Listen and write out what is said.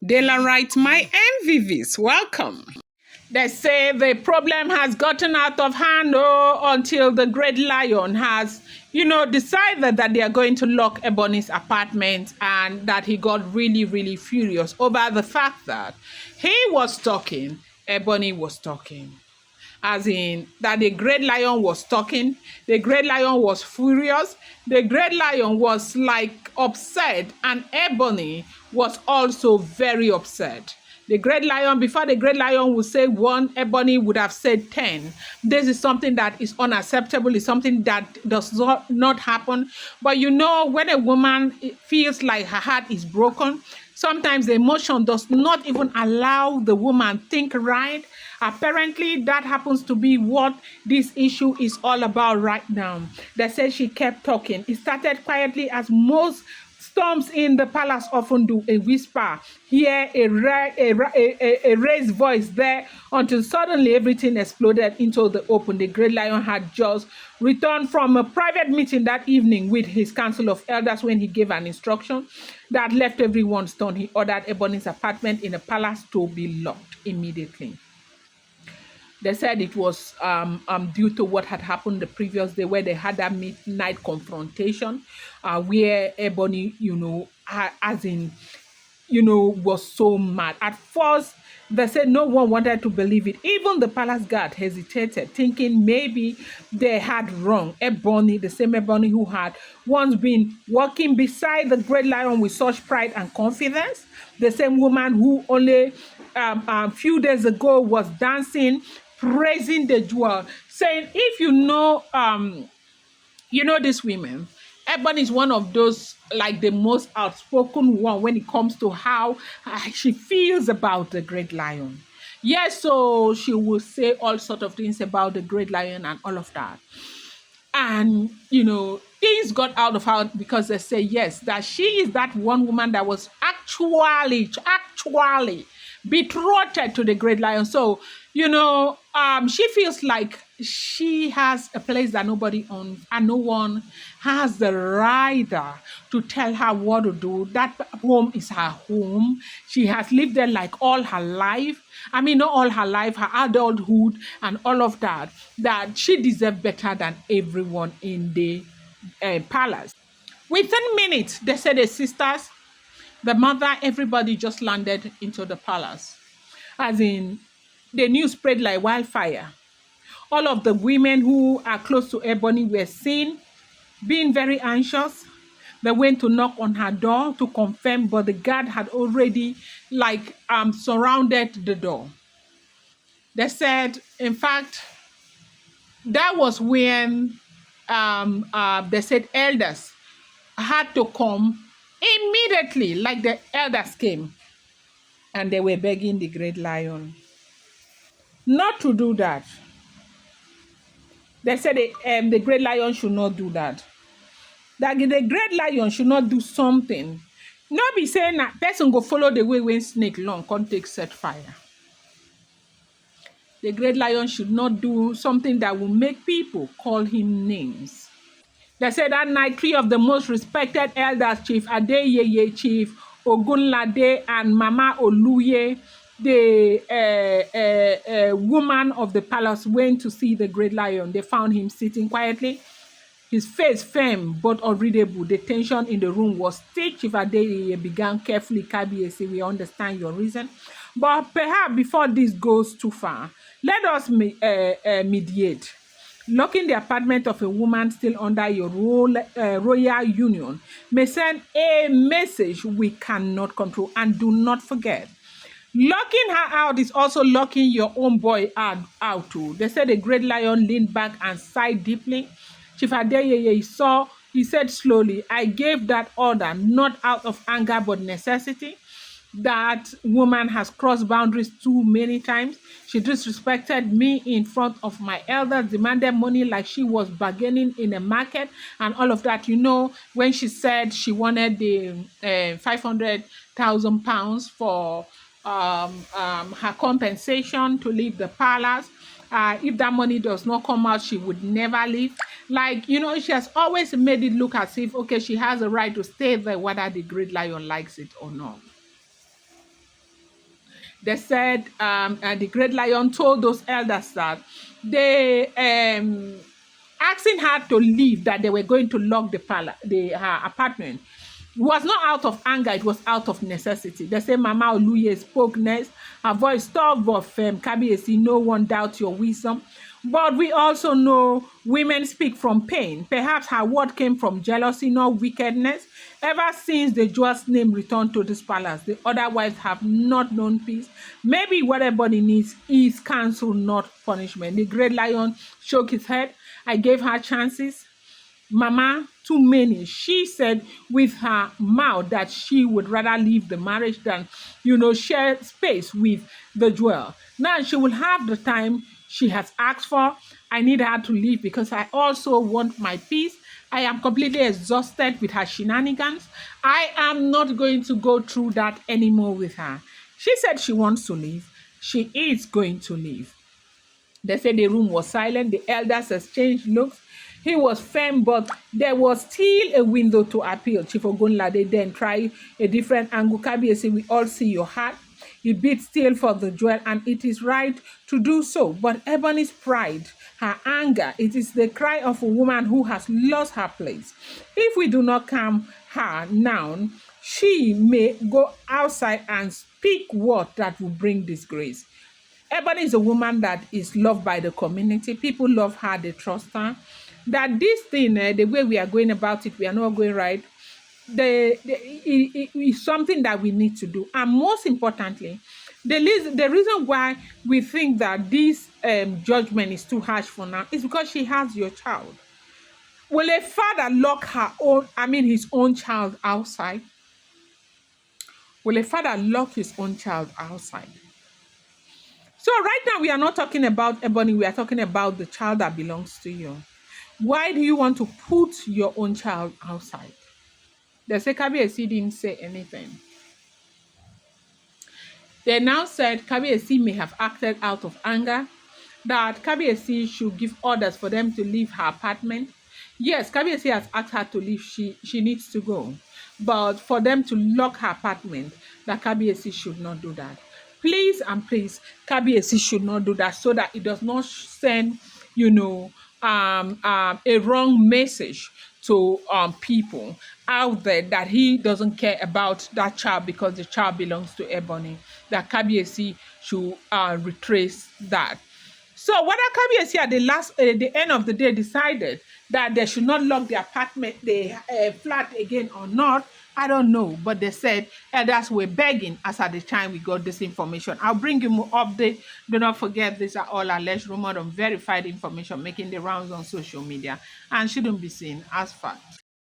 Dela writes, my MVVs, welcome. They say the problem has gotten out of hand until the great lion has, decided that they are going to lock Ebony's apartment, and that he got really, really furious over the fact that he was talking, Ebony was talking. As in that the great lion was talking, the great lion was furious, the great lion was like upset, and Ebony was also very upset. The great lion, before the great lion would say one, Ebony would have said 10. This is something that is unacceptable. It's something that does not happen. But when a woman feels like her heart is broken, sometimes the emotion does not even allow the woman think right. Apparently, that happens to be what this issue is all about right now. They said she kept talking. It started quietly, as most storms in the palace often do, a whisper, here a raised voice there, until suddenly everything exploded into the open. The great lion had just returned from a private meeting that evening with his council of elders when he gave an instruction that left everyone stunned. He ordered Ebony's apartment in the palace to be locked immediately. They said it was due to what had happened the previous day, where they had that midnight confrontation, where Ebony, was so mad. At first, they said no one wanted to believe it. Even the palace guard hesitated, thinking maybe they had wrong. Ebony, the same Ebony who had once been walking beside the great lion with such pride and confidence, the same woman who only a few days ago was dancing, praising the jewel, saying, if these women, Ebony is one of those, like the most outspoken one when it comes to how she feels about the great lion. Yes, so she will say all sort of things about the great lion and all of that. And, things got out of hand because they say, yes, that she is that one woman that was actually betrothed to the great lion. So, she feels like she has a place that nobody owns, and no one has the right to tell her what to do. That home is her home. She has lived there like all her life. I mean, not all her life, her adulthood and all of that, that she deserves better than everyone in the palace. Within minutes, they said the sisters, the mother, everybody just landed into the palace. As in, the news spread like wildfire. All of the women who are close to Ebony were seen being very anxious. They went to knock on her door to confirm, but the guard had already surrounded the door. They said, in fact, that was when they said elders had to come immediately, like the elders came, and they were begging the great lion not to do that. They said the great lion should not do that. That the great lion should not do something. Not be saying that person go follow the way when snake long can't take set fire. The great lion should not do something that will make people call him names. They said that night, 3 of the most respected elders, Chief Adeyeye, Chief Ogunlade, and Mama Oluye, the woman of the palace, went to see the great lion. They found him sitting quietly, his face firm but unreadable. The tension in the room was thick. Chief Adeyeye began carefully, Kabiyesi, we understand your reason, but perhaps before this goes too far, let us mediate. Locking the apartment of a woman still under your royal union may send a message we cannot control. And do not forget, locking her out is also locking your own boy out too. They said the great lion leaned back and sighed deeply. Chief Adeyeye he said slowly, I gave that order not out of anger but necessity. That woman has crossed boundaries too many times. She disrespected me in front of my elders, demanded money like she was bargaining in a market and all of that. When she said she wanted the 500,000 pounds for her compensation to leave the palace. If that money does not come out, she would never leave. She has always made it look as if, okay, she has a right to stay there whether the great lion likes it or not. They said and the great lion told those elders that they asking her to leave, that they were going to lock her apartment. It was not out of anger, it was out of necessity. They say Mama Oluye spoke next. Her voice tough but firm. Kabiyesi, no one doubt your wisdom. But we also know women speak from pain. Perhaps her word came from jealousy, not wickedness. Ever since the jewel's name returned to this palace, the other wives have not known peace. Maybe what everybody needs is counsel, not punishment. The great lion shook his head. I gave her chances. Mama, too many. She said with her mouth that she would rather leave the marriage than, share space with the jewel. Now she will have the time she has asked for. I need her to leave because I also want my peace. I am completely exhausted with her shenanigans. I am not going to go through that anymore with her. She said she wants to leave. She is going to leave. They said the room was silent. The elders exchanged looks. He was firm, but there was still a window to appeal. Chief Ogunlade then tried a different angle. Kabiyesi, we all see your heart. You beat still for the jewel, and it is right to do so. But Ebony's pride, her anger, it is the cry of a woman who has lost her place. If we do not calm her now, she may go outside and speak words that will bring disgrace. Ebony is a woman that is loved by the community. People love her, they trust her. That this thing, the way we are going about it, we are not going right. It is something that we need to do. And most importantly, the reason why we think that this judgment is too harsh for now is because she has your child. Will a father lock his own child outside? Will a father lock his own child outside? So right now, we are not talking about Ebony. We are talking about the child that belongs to you. Why do you want to put your own child outside? They say Kabiyesi didn't say anything. They now said Kabiyesi may have acted out of anger, that Kabiyesi should give orders for them to leave her apartment. Yes, Kabiyesi has asked her to leave. She needs to go. But for them to lock her apartment, that Kabiyesi should not do that. Please and please, Kabiyesi should not do that so that it does not send, a wrong message to people out there that he doesn't care about that child because the child belongs to Ebony. That Kabiyesi should retrace that. So whether Kabiyesi at the end of the day decided that they should not lock the apartment, the flat again or not, I don't know. But they said elders were begging as at the time we got this information. I'll bring you more update. Do not forget, these are all alleged, rumored, unverified information making the rounds on social media and shouldn't be seen as fact.